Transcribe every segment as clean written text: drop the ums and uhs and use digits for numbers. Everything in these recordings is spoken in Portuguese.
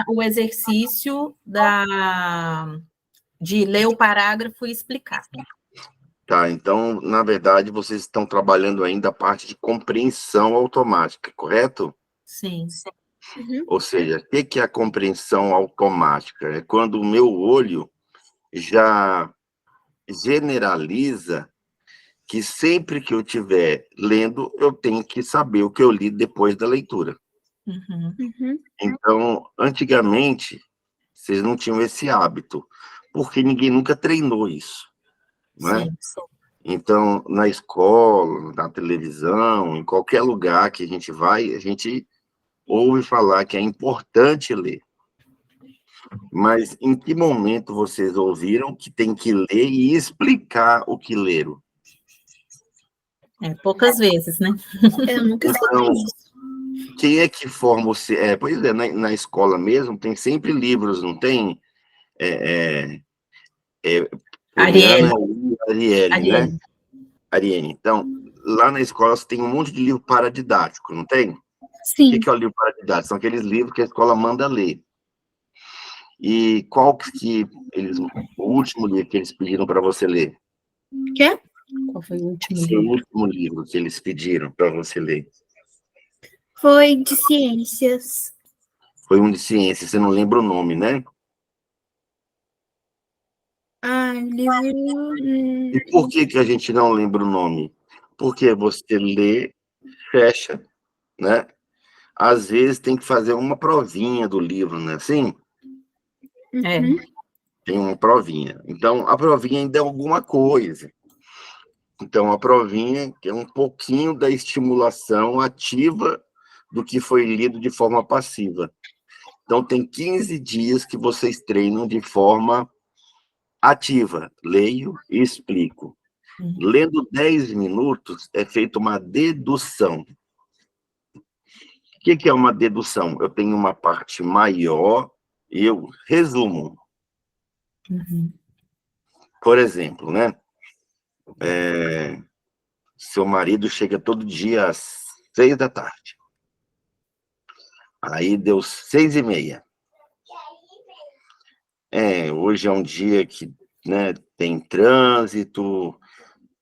o exercício de ler o parágrafo e explicar. Tá, então, na verdade, vocês estão trabalhando ainda a parte de compreensão automática, correto? Sim. Ou seja, o que é a compreensão automática? É quando o meu olho já generaliza que sempre que eu estiver lendo, eu tenho que saber o que eu li depois da leitura. Então, antigamente, vocês não tinham esse hábito, porque ninguém nunca treinou isso, não é? Então, na escola, na televisão, em qualquer lugar que a gente vai, a gente ouve falar que é importante ler. Mas em que momento vocês ouviram que tem que ler e explicar o que leram? Poucas vezes, né? Eu nunca Então, sei isso. quem é que forma você? Pois é, na escola mesmo tem sempre livros, não tem? Poliana e Arielle, né? Arielle. Então, lá na escola você tem um monte de livro paradidático, não tem? O Sim. que é o livro paradidático? São aqueles livros que a escola manda ler. E qual que o último livro que eles pediram para você ler? Quê? Qual foi o último Esse é o livro? último livro que eles pediram para você ler. Foi de ciências. Foi um de ciência, você não lembra o nome, né? Livro... E por que a gente não lembra o nome? Porque você lê, fecha, né? Às vezes tem que fazer uma provinha do livro, né? Assim? Tem uma provinha. Então, a provinha ainda é alguma coisa. Então, a provinha é um pouquinho da estimulação ativa do que foi lido de forma passiva. Então, tem 15 dias que vocês treinam de forma ativa. Leio e explico. Lendo 10 minutos, é feita uma dedução. O que é uma dedução? Eu tenho uma parte maior e eu resumo. Por exemplo, né? Seu marido chega todo dia às 6 da tarde. Aí deu 6h30. Hoje é um dia que, né, tem trânsito,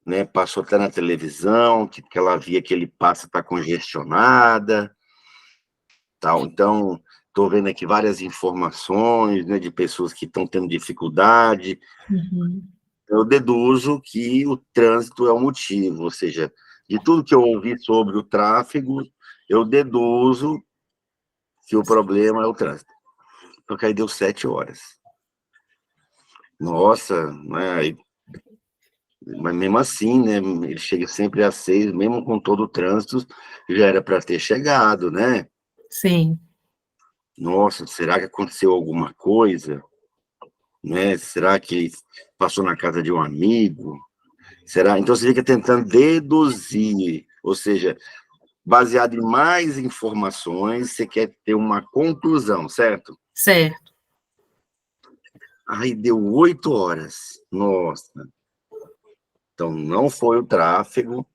né, passou até na televisão, que aquela via que ele passa está congestionada, tal. Então, estou vendo aqui várias informações, né, de pessoas que estão tendo dificuldade. Eu deduzo que o trânsito é o motivo, ou seja, de tudo que eu ouvi sobre o tráfego, eu deduzo que o problema é o trânsito. Então, aí deu 7 horas. Nossa, né? Mas mesmo assim, né? Ele chega sempre às 6, mesmo com todo o trânsito, já era para ter chegado, né? Sim. Nossa, será que aconteceu alguma coisa? Né? Será que passou na casa de um amigo? Será? Então você fica tentando deduzir, ou seja, baseado em mais informações, você quer ter uma conclusão, certo? Certo. Aí deu 8 horas. Nossa. Então não foi o tráfego,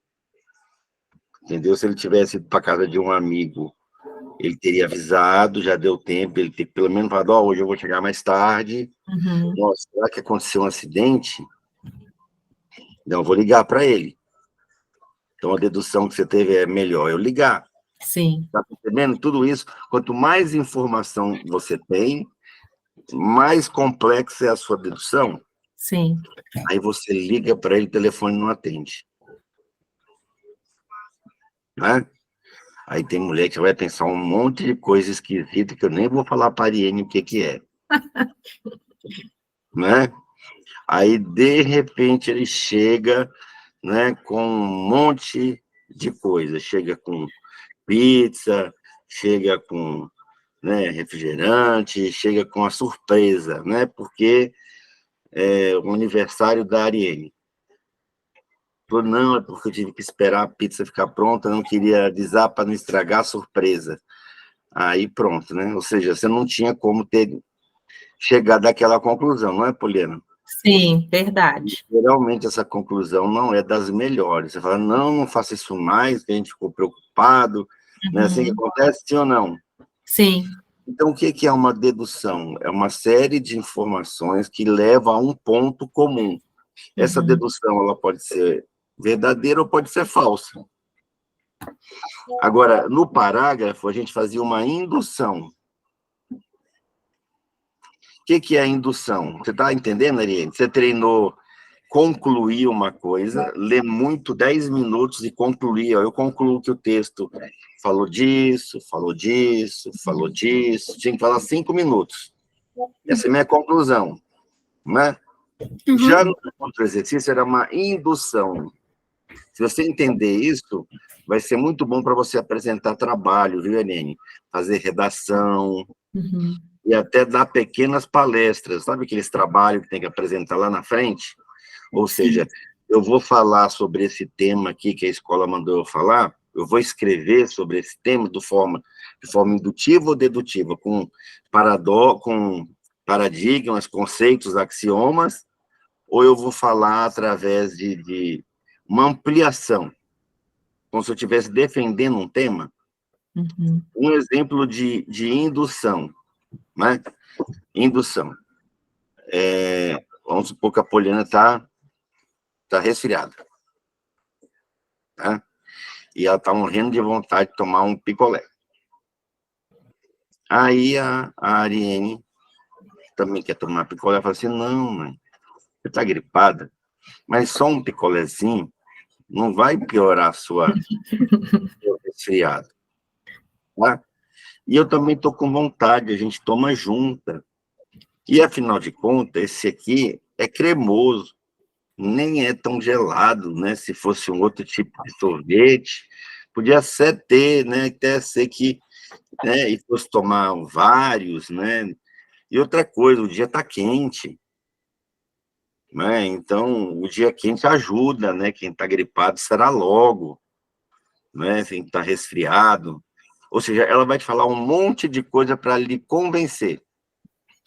entendeu? Se ele tivesse ido para casa de um amigo, ele teria avisado, já deu tempo, ele ter pelo menos falado, hoje eu vou chegar mais tarde. Nossa, será que aconteceu um acidente? Não, eu vou ligar para ele. Então, a dedução que você teve é melhor eu ligar. Sim. Está percebendo? Tudo isso, quanto mais informação você tem, mais complexa é a sua dedução. Sim. Aí você liga para ele, o telefone não atende. Né? Aí tem mulher que vai pensar um monte de coisa esquisita que eu nem vou falar para a Ariane o que é. Né? Aí, de repente, ele chega, né, com um monte de coisa. Chega com pizza, chega com, né, refrigerante, chega com a surpresa, né, porque é o aniversário da Ariane. Falou, não, é porque eu tive que esperar a pizza ficar pronta, não queria avisar para não estragar a surpresa. Aí pronto, né? Ou seja, você não tinha como ter chegado àquela conclusão, não é, Poliana? Sim, verdade. Geralmente essa conclusão não é das melhores. Você fala, não faça isso mais, que a gente ficou preocupado. Não é assim que acontece, sim ou não? Sim. Então, o que é uma dedução? É uma série de informações que leva a um ponto comum. Essa dedução ela pode ser verdadeira ou pode ser falsa. Agora, no parágrafo, a gente fazia uma indução. O que é a indução? Você está entendendo, Ariane? Você treinou concluir uma coisa, ler muito, 10 minutos e concluir. Eu concluo que o texto falou disso, falou disso, falou disso. Tinha que falar 5 minutos. Essa é a minha conclusão, né? Já no outro exercício era uma indução. Se você entender isso, vai ser muito bom para você apresentar trabalho, viu, Helene? Fazer redação, e até dar pequenas palestras. Sabe aqueles trabalhos que tem que apresentar lá na frente? Ou seja, eu vou falar sobre esse tema aqui que a escola mandou eu falar, eu vou escrever sobre esse tema de forma indutiva ou dedutiva, com paradigmas, conceitos, axiomas, ou eu vou falar através de uma ampliação, como se eu estivesse defendendo um tema. Um exemplo de indução, né? Indução. Vamos supor que a Poliana está resfriada, tá? E ela está morrendo de vontade de tomar um picolé. Aí a Ariane também quer tomar picolé, fala assim, não, mãe, você está gripada, mas só um picolézinho não vai piorar seu resfriado, tá? E eu também estou com vontade, a gente toma junta. E, afinal de contas, esse aqui é cremoso, nem é tão gelado, né? Se fosse um outro tipo de sorvete, podia ser ter, né? Até ser que, né? E fosse tomar vários, né? E outra coisa, o dia está quente, né? Então, o dia quente ajuda, né? Quem está gripado será logo, né? Quem está resfriado. Ou seja, ela vai te falar um monte de coisa para lhe convencer.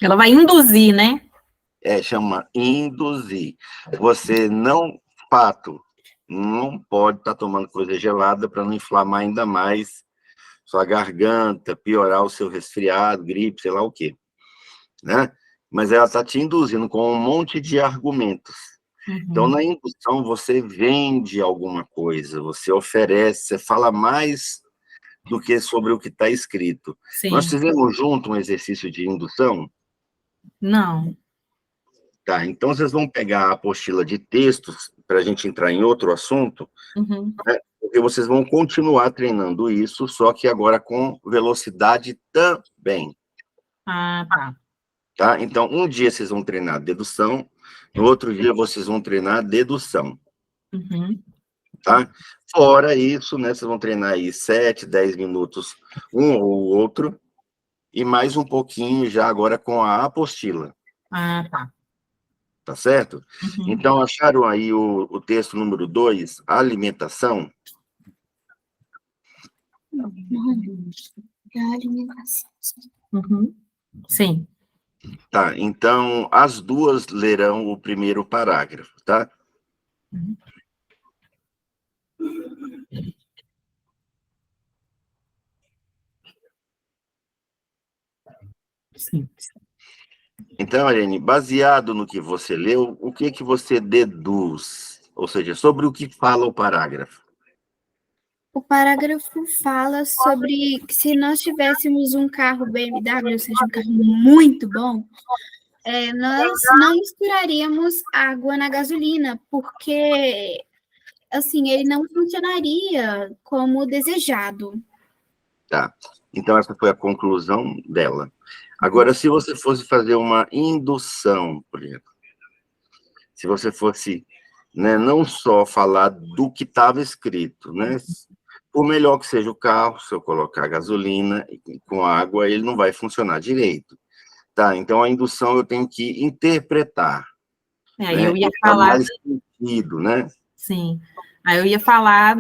Ela vai induzir, né? Chama induzir. Você não, fato, não pode estar tomando coisa gelada para não inflamar ainda mais sua garganta, piorar o seu resfriado, gripe, sei lá o quê, né? Mas ela está te induzindo com um monte de argumentos. Então, na indução, você vende alguma coisa, você oferece, você fala mais do que sobre o que está escrito. Sim. Nós fizemos junto um exercício de indução? Não. Tá, então vocês vão pegar a apostila de textos para a gente entrar em outro assunto, né? Porque vocês vão continuar treinando isso, só que agora com velocidade também. Ah, tá. Tá? Então, um dia vocês vão treinar dedução, no outro dia vocês vão treinar dedução. Tá? Fora isso, né, vocês vão treinar aí 7, 10 minutos um ou outro, e mais um pouquinho já agora com a apostila. Ah, tá. Tá certo? Então, acharam aí o texto número 2, alimentação? Sim. Tá, então, as duas lerão o primeiro parágrafo, tá? Sim. Então, Ariane, baseado no que você leu, o que você deduz? Ou seja, sobre o que fala o parágrafo? O parágrafo fala sobre que se nós tivéssemos um carro BMW, ou seja, um carro muito bom, nós não misturaríamos água na gasolina, porque, assim, ele não funcionaria como desejado. Tá, então essa foi a conclusão dela. Agora, se você fosse fazer uma indução, por exemplo, se você fosse, né, não só falar do que estava escrito, né? Por melhor que seja o carro, se eu colocar gasolina com água, ele não vai funcionar direito. Tá, então a indução eu tenho que interpretar. Né? Eu ia falar... mais sentido, né? Sim. Aí eu ia falar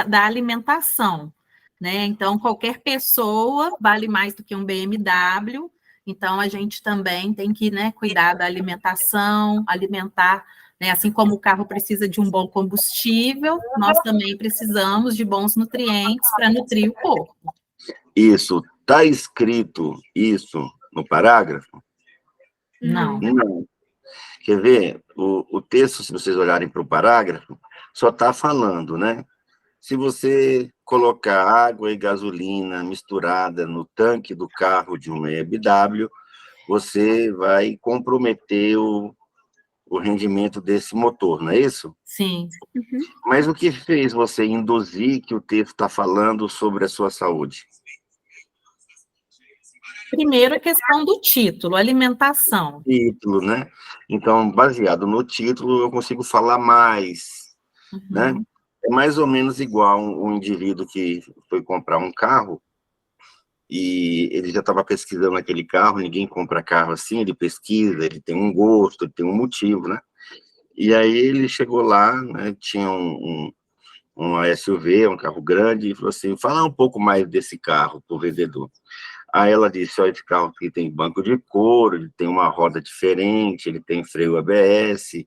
da alimentação, né? Então, qualquer pessoa vale mais do que um BMW, então a gente também tem que, né, cuidar da alimentação, alimentar, né? Assim como o carro precisa de um bom combustível, nós também precisamos de bons nutrientes para nutrir o corpo. Isso, Está escrito isso no parágrafo? Não. Não. Quer ver? O texto, se vocês olharem para o parágrafo, só está falando, né? Se você colocar água e gasolina misturada no tanque do carro de um BMW, você vai comprometer o rendimento desse motor, não é isso? Sim. Mas o que fez você induzir que o texto está falando sobre a sua saúde? Primeiro, a questão do título, alimentação. Título, né? Então, baseado no título, eu consigo falar mais, né? É mais ou menos igual um indivíduo que foi comprar um carro e ele já estava pesquisando aquele carro, ninguém compra carro assim, ele pesquisa, ele tem um gosto, ele tem um motivo, né? E aí ele chegou lá, né, tinha uma SUV, um carro grande, e falou assim, fala um pouco mais desse carro para o vendedor. Aí ela disse, olha, esse carro aqui tem banco de couro, ele tem uma roda diferente, ele tem freio ABS,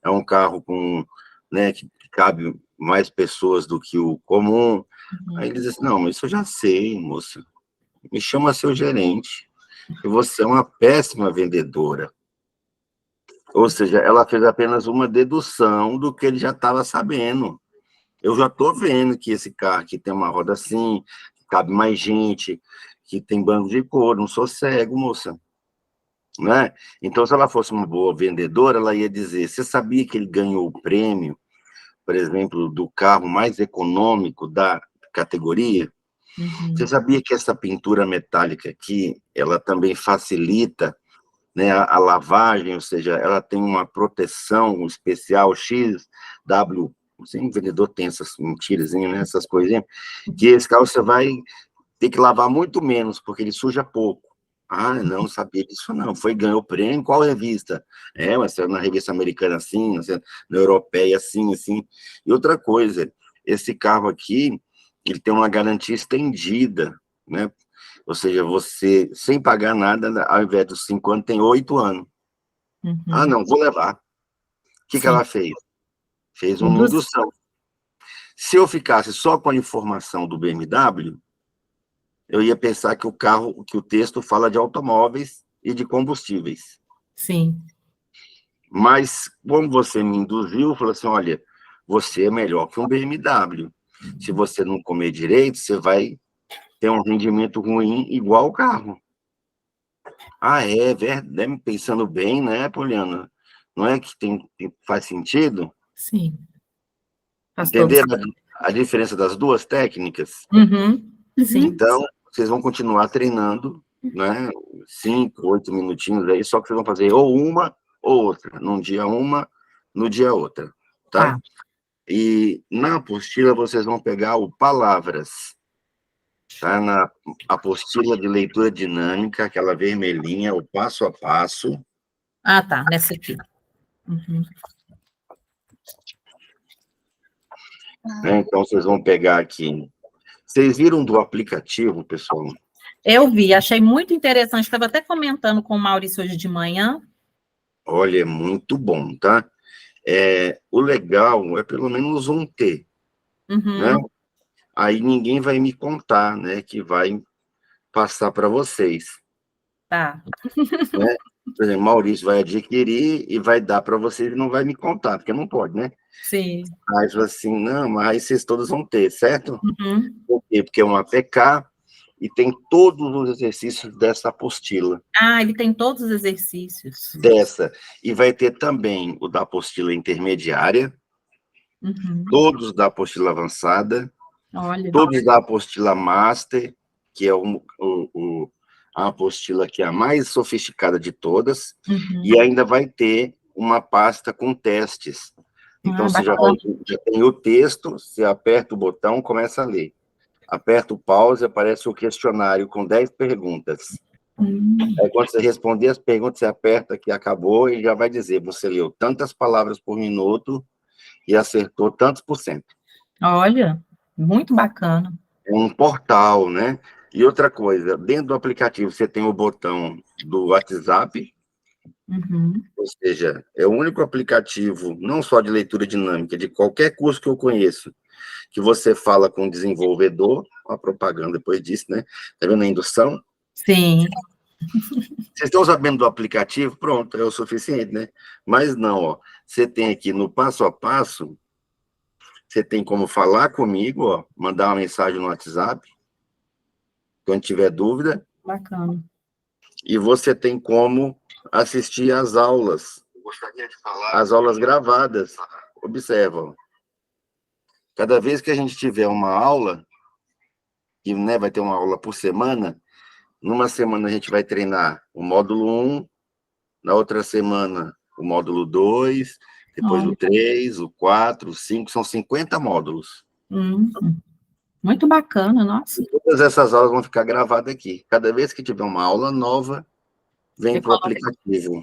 é um carro com, né, que cabe mais pessoas do que o comum. Aí ele disse, não, mas isso eu já sei, moça. Me chama seu gerente, e você é uma péssima vendedora. Ou seja, ela fez apenas uma dedução do que ele já estava sabendo. Eu já estou vendo que esse carro aqui tem uma roda assim, que cabe mais gente, que tem banco de couro, não sou cego, moça. Né? Então, se ela fosse uma boa vendedora, ela ia dizer, você sabia que ele ganhou o prêmio, por exemplo, do carro mais econômico da categoria? Você sabia que essa pintura metálica aqui, ela também facilita, né, a lavagem, ou seja, ela tem uma proteção especial XW, não sei, o vendedor tem essas mentirazinhas, né, essas coisinhas, que esse carro você vai ter que lavar muito menos, porque ele suja pouco. Ah, não sabia disso não, ganhou prêmio, qual revista? Mas na revista americana assim, na europeia assim. E outra coisa, esse carro aqui, ele tem uma garantia estendida, né? Ou seja, você, sem pagar nada, ao invés dos 5 anos, tem 8 anos. Ah, não, vou levar. O que ela fez? Fez uma indução. Se eu ficasse só com a informação do BMW, eu ia pensar que o texto fala de automóveis e de combustíveis. Sim. Mas, como você me induziu, falou assim, olha, você é melhor que um BMW. Se você não comer direito, você vai ter um rendimento ruim igual o carro. Ah, é verdade, pensando bem, né, Poliana? Não é que faz sentido? Sim. Entenderam a diferença das duas técnicas? Sim. Então, vocês vão continuar treinando, né, 5, 8 minutinhos aí, só que vocês vão fazer ou uma ou outra. Num dia uma, no dia outra, tá? E na apostila vocês vão pegar o palavras, tá? Na apostila de leitura dinâmica, aquela vermelhinha, o passo a passo. Ah, tá, nessa aqui. Então, vocês vão pegar aqui. Vocês viram do aplicativo, pessoal? Eu vi, achei muito interessante. Estava até comentando com o Maurício hoje de manhã. Olha, é muito bom, tá? O legal é pelo menos um ter, né? Aí ninguém vai me contar, né? Que vai passar para vocês. Tá. Né? Por exemplo, Maurício vai adquirir e vai dar para vocês e não vai me contar, porque não pode, né? Sim. Aí fala assim, não, mas aí vocês todos vão ter, certo? Por quê? Porque é uma APK e tem todos os exercícios dessa apostila. Ah, ele tem todos os exercícios. E vai ter também o da apostila intermediária, todos da apostila avançada, todos da apostila master, que é a apostila que é a mais sofisticada de todas, e ainda vai ter uma pasta com testes. Então, você já tem o texto, você aperta o botão, começa a ler. Aperta o pause, aparece o questionário com 10 perguntas. Aí, quando você responder as perguntas, você aperta que acabou e já vai dizer, você leu tantas palavras por minuto e acertou tantos %. Olha, muito bacana. É um portal, né? E outra coisa, dentro do aplicativo você tem o botão do WhatsApp, ou seja, é o único aplicativo, não só de leitura dinâmica, de qualquer curso que eu conheço, que você fala com o desenvolvedor, a propaganda depois disso, né? Tá vendo a indução? Sim. Vocês estão sabendo do aplicativo? Pronto, é o suficiente, né? Mas não, ó. Você tem aqui no passo a passo, você tem como falar comigo, ó, mandar uma mensagem no WhatsApp, quando tiver dúvida. Bacana. E você tem como assistir às aulas. As aulas gravadas. Observa, ó. Cada vez que a gente tiver uma aula, e né, vai ter uma aula por semana, numa semana a gente vai treinar o módulo 1, na outra semana o módulo 2, depois o 3, o 4, o 5, são 50 módulos. Muito bacana, nossa. E todas essas aulas vão ficar gravadas aqui. Cada vez que tiver uma aula nova, vem para o aplicativo.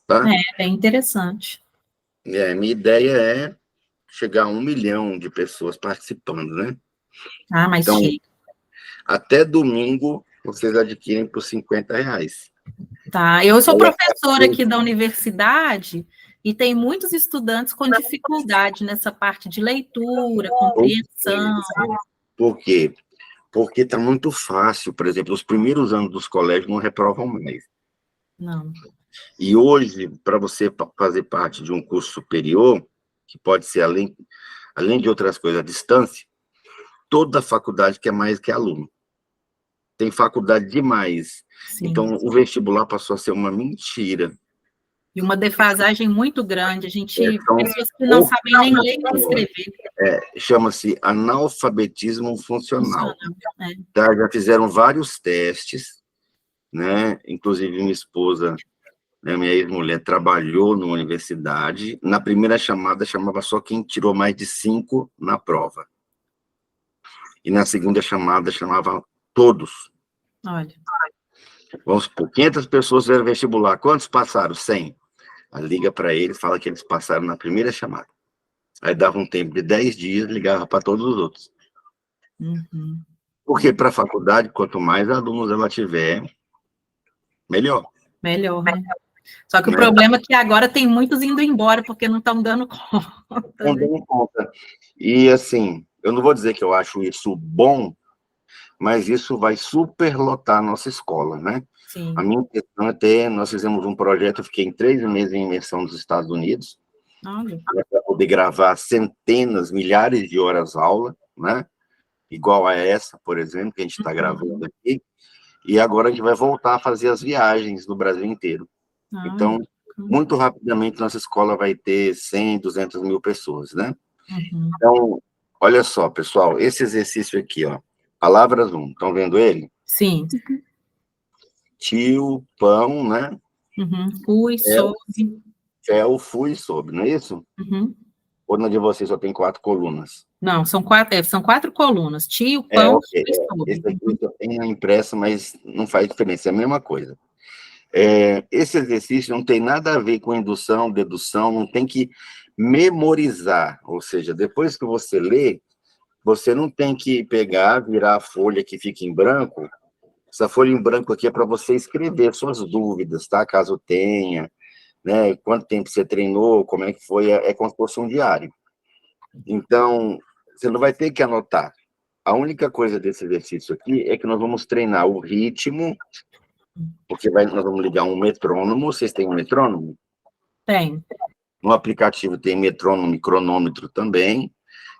Tá? É interessante. Minha ideia é chegar a 1 milhão de pessoas participando, né? Ah, mas então, chique. até domingo, vocês adquirem por R$50. Tá, eu sou professora aqui da universidade e tem muitos estudantes com dificuldade nessa parte de leitura, compreensão. Por quê? Porque está muito fácil. Por exemplo, os primeiros anos dos colégios não reprovam mais. Não. E hoje, para você fazer parte de um curso superior, que pode ser além de outras coisas, à distância, toda faculdade quer mais que aluno. Tem faculdade demais. Sim. Então, o vestibular passou a ser uma mentira. E uma defasagem muito grande. A gente, pessoas que não sabem nem ler nem escrever. Chama-se analfabetismo funcional. Tá? Já fizeram vários testes, né? Inclusive, minha esposa, né, minha ex-mulher, trabalhou numa universidade. Na primeira chamada, chamava só quem tirou mais de 5 na prova. E na segunda chamada, chamava todos. Olha. Vamos supor, 500 pessoas fizeram vestibular. Quantos passaram? 100. Aí liga para eles, fala que eles passaram na primeira chamada. Aí dava um tempo de 10 dias, ligava para todos os outros. Porque para a faculdade, quanto mais alunos ela tiver, melhor. Melhor, né? Só que o problema é que agora tem muitos indo embora, porque não estão dando conta. Não dando conta. E assim, eu não vou dizer que eu acho isso bom, mas isso vai superlotar a nossa escola, né? Sim. A minha questão é nós fizemos um projeto, eu fiquei em 3 meses em imersão nos Estados Unidos, para poder gravar centenas, milhares de horas aula, né? Igual a essa, por exemplo, que a gente está gravando aqui, e agora a gente vai voltar a fazer as viagens no Brasil inteiro. Então, muito rapidamente, nossa escola vai ter 100, 200 mil pessoas, né? Então, olha só, pessoal, esse exercício aqui, ó, palavras 1, estão vendo ele? Sim. Tio, pão, né? Fui, soube. Fui, soube, não é isso? Ou na de vocês só tem 4 colunas? Não, são 4 colunas. Tio, pão, okay. fui, soube. Esse aqui eu tenho impresso, mas não faz diferença, é a mesma coisa. Esse exercício não tem nada a ver com indução, dedução, não tem que memorizar, ou seja, depois que você lê, você não tem que pegar, virar a folha que fica em branco. Essa folha em branco aqui é para você escrever suas dúvidas, tá? Caso tenha, né? Quanto tempo você treinou, como é que foi, é como se fosse um diário. Então, você não vai ter que anotar. A única coisa desse exercício aqui é que nós vamos treinar o ritmo, porque nós vamos ligar um metrônomo. Vocês têm um metrônomo? Tem. No aplicativo tem metrônomo e cronômetro também.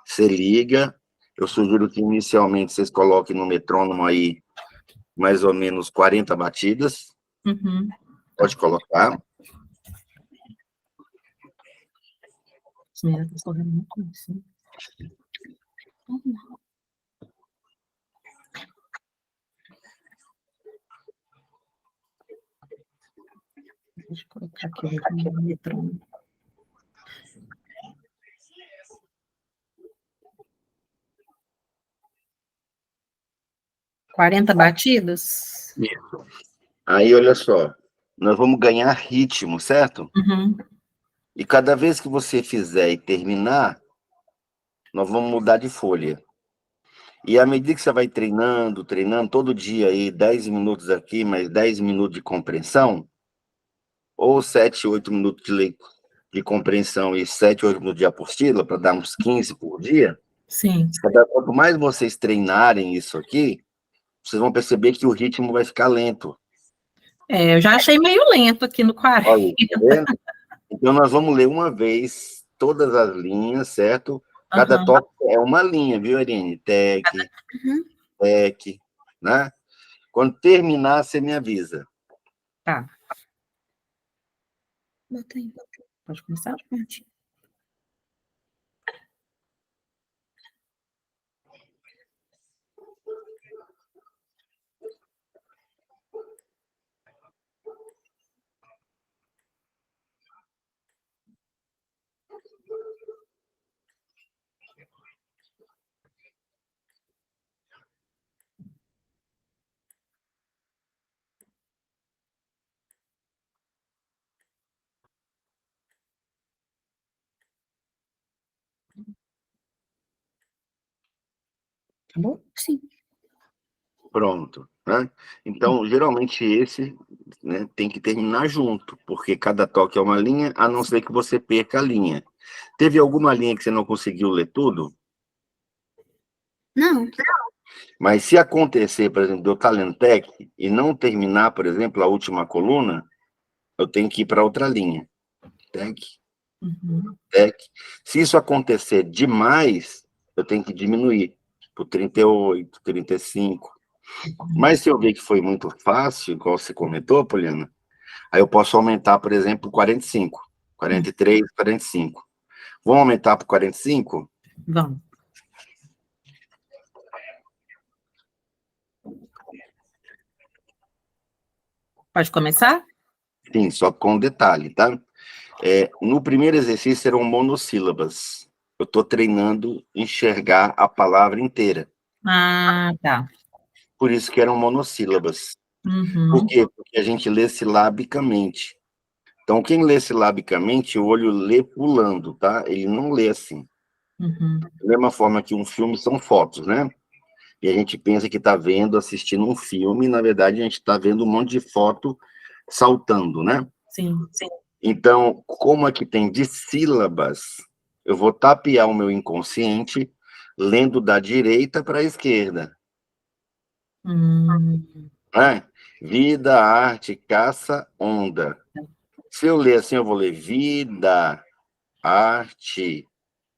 Você liga. Eu sugiro que inicialmente vocês coloquem no metrônomo aí mais ou menos 40 batidas. Pode colocar. Deixa eu colocar aqui o metrônomo. Quarenta batidas? Isso. Aí, olha só, nós vamos ganhar ritmo, certo? E cada vez que você fizer e terminar, nós vamos mudar de folha. E à medida que você vai treinando, todo dia aí, 10 minutos aqui, mais 10 minutos de compreensão, ou 7, 8 minutos de compreensão e 7, 8 minutos de apostila, para dar uns 15 por dia, Sim. Quanto mais vocês treinarem isso aqui, vocês vão perceber que o ritmo vai ficar lento. Eu já achei meio lento aqui no 40. Olha, tá vendo? Então, nós vamos ler uma vez todas as linhas, certo? Cada toque é uma linha, viu, Irene? Tec, tec, né? Quando terminar, você me avisa. Tá. Bota aí. Pode começar? Pode. Tá bom? Sim. Pronto, né? Então, geralmente esse, né, tem que terminar junto, porque cada toque é uma linha, a não ser que você perca a linha. Teve alguma linha que você não conseguiu ler tudo? Não. Mas se acontecer, por exemplo, de eu estar lendo tec e não terminar, por exemplo, a última coluna, eu tenho que ir para outra linha. Tec, tec. Se isso acontecer demais, eu tenho que diminuir para 38, 35. Mas se eu ver que foi muito fácil, igual você comentou, Poliana, aí eu posso aumentar, por exemplo, 45, 43, 45. Vamos aumentar para 45? Vamos. Pode começar? Sim, só com um detalhe, tá? No primeiro exercício eram monossílabas. Eu estou treinando enxergar a palavra inteira. Ah, tá. Por isso que eram monossílabas. Por quê? Porque a gente lê silabicamente. Então, quem lê silabicamente, o olho lê pulando, tá? Ele não lê assim. Da mesma forma que um filme são fotos, né? E a gente pensa que está vendo, assistindo um filme, e, na verdade, a gente está vendo um monte de foto saltando, né? Sim. Então, como aqui tem de sílabas, eu vou tapear o meu inconsciente lendo da direita para a esquerda. Né? Vida, arte, caça, onda. Se eu ler assim, eu vou ler vida, arte,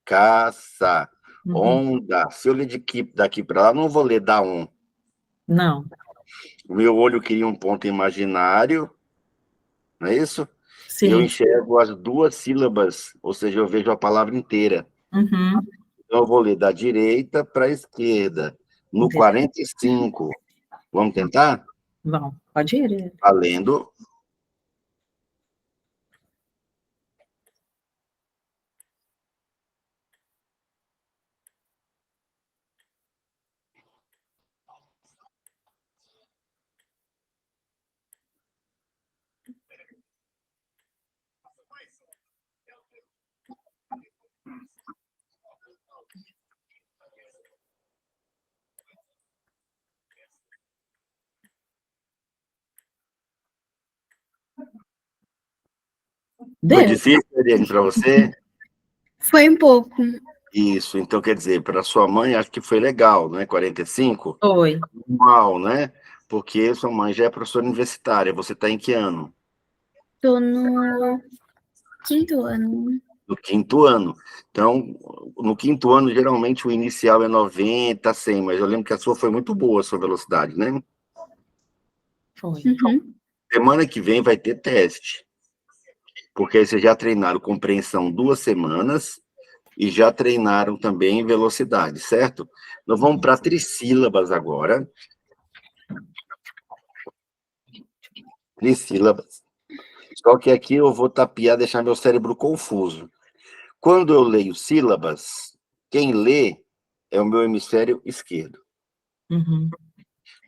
caça, onda. Se eu ler daqui para lá, não vou ler da um. Não. O meu olho cria um ponto imaginário, não é isso? Sim. Eu enxergo as duas sílabas, ou seja, eu vejo a palavra inteira. Então, eu vou ler da direita para a esquerda, no 45. Vamos tentar? Vamos, pode ir. Valendo. Foi difícil, Eliane, para você? Foi um pouco. Isso, então quer dizer, para sua mãe, acho que foi legal, né? 45? Foi. Normal, né? Porque sua mãe já é professora universitária. Você está em que ano? Tô no 5º ano. No 5º ano. Então, no 5º ano, geralmente o inicial é 90, 100, mas eu lembro que a sua foi muito boa, a sua velocidade, né? Foi. Semana que vem vai ter teste. Porque aí vocês já treinaram compreensão 2 semanas e já treinaram também velocidade, certo? Nós vamos para trissílabas agora. Trissílabas. Só que aqui eu vou tapear, deixar meu cérebro confuso. Quando eu leio sílabas, quem lê é o meu hemisfério esquerdo.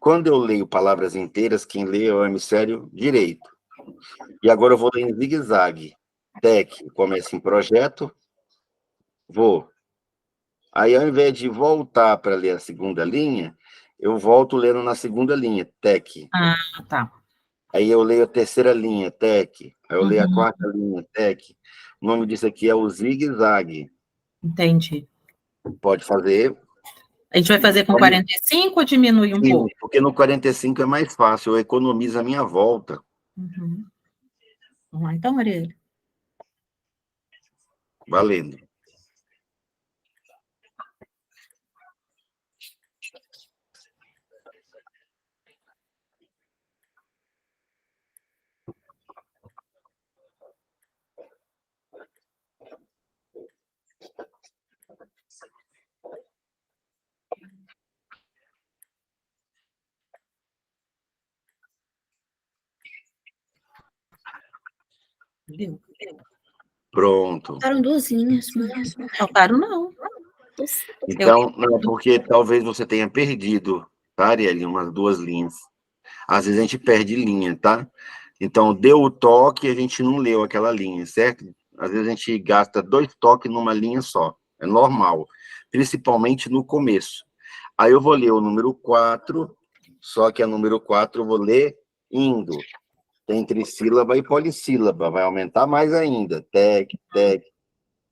Quando eu leio palavras inteiras, quem lê é o hemisfério direito. E agora eu vou ler em zigue-zague. Tec, começa em projeto, vou. Aí, ao invés de voltar para ler a segunda linha, eu volto lendo na segunda linha, tec. Ah, tá. Aí eu leio a terceira linha, tec. Aí eu leio a quarta linha, tec. O nome disso aqui é o zigue-zague. Entendi. Pode fazer. A gente vai fazer com 45 ou diminui um pouco? Porque no 45 é mais fácil, eu economizo a minha volta. Uhum. Vamos lá, então, Marielle. Valendo. Deu. Pronto. Faltaram 2 linhas, Faltaram, não. Então, não, porque talvez você tenha perdido, tá, Arielle, umas 2 linhas. Às vezes a gente perde linha, tá? Então, deu o toque e a gente não leu aquela linha, certo? Às vezes a gente gasta 2 toques numa linha só. É normal, principalmente no começo. Aí eu vou ler o número 4, só que a número 4 eu vou ler indo. Tem trissílaba e polissílaba, vai aumentar mais ainda. Tec, tec.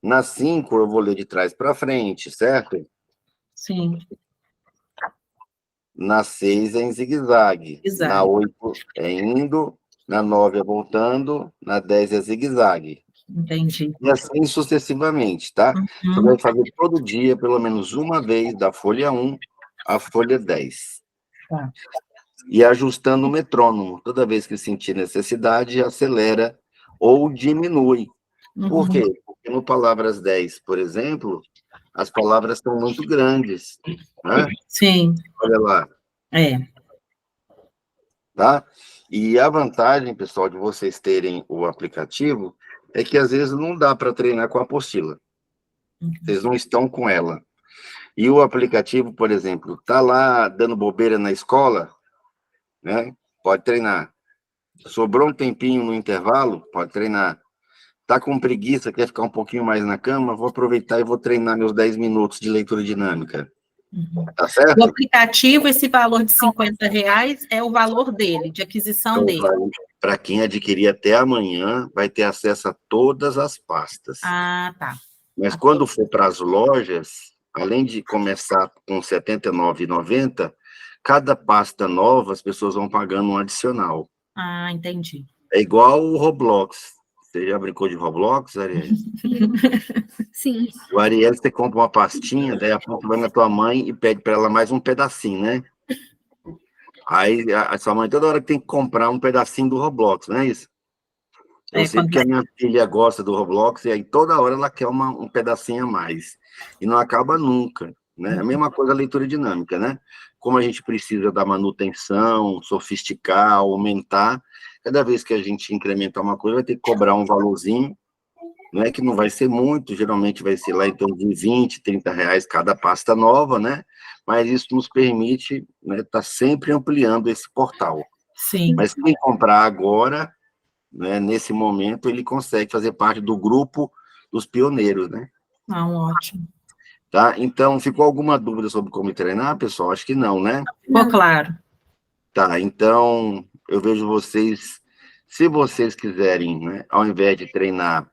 Na 5 eu vou ler de trás para frente, certo? Sim. Na 6 é em zigue-zague. Zigue-zague. Na 8 é indo. Na 9 é voltando. Na 10 é zigue-zague. Entendi. E assim sucessivamente, tá? Você vai fazer todo dia, pelo menos uma vez, da folha 1 à folha 10. Tá. E ajustando o metrônomo. Toda vez que sentir necessidade, acelera ou diminui. Por quê? Porque no Palavras 10, por exemplo, as palavras são muito grandes, né? Sim. Olha lá. É. Tá? E a vantagem, pessoal, de vocês terem o aplicativo é que às vezes não dá para treinar com a apostila. Vocês não estão com ela. E o aplicativo, por exemplo, tá lá dando bobeira na escola, né? Pode treinar. Sobrou um tempinho no intervalo, pode treinar. Tá com preguiça, quer ficar um pouquinho mais na cama, vou aproveitar e vou treinar meus 10 minutos de leitura dinâmica. Tá certo? O aplicativo, esse valor de R$50 é o valor dele, de aquisição dele. Para quem adquirir até amanhã, vai ter acesso a todas as pastas. Ah, tá. Mas quando for para as lojas, além de começar com R$ 79,90, cada pasta nova, as pessoas vão pagando um adicional. Ah, entendi. É igual o Roblox. Você já brincou de Roblox, Arielle? Sim. O Arielle, você compra uma pastinha, daí a pouco vai na tua mãe e pede para ela mais um pedacinho, né? Aí a sua mãe toda hora tem que comprar um pedacinho do Roblox, não é isso? Eu sei que a minha filha gosta do Roblox e aí toda hora ela quer um pedacinho a mais. E não acaba nunca, né? A mesma coisa a leitura dinâmica, né? Como a gente precisa da manutenção, sofisticar, aumentar, cada vez que a gente incrementa uma coisa, vai ter que cobrar um valorzinho, né? Que não vai ser muito, geralmente vai ser lá em torno de R$20, R$30 cada pasta nova, né? Mas isso nos permite, né, tá sempre ampliando esse portal. Sim. Mas quem comprar agora, né, nesse momento, ele consegue fazer parte do grupo dos pioneiros, né? Ah, ótimo. Tá? Então, ficou alguma dúvida sobre como treinar, pessoal? Acho que não, né? Ficou claro. Tá, então, eu vejo vocês, se vocês quiserem, né, ao invés de treinar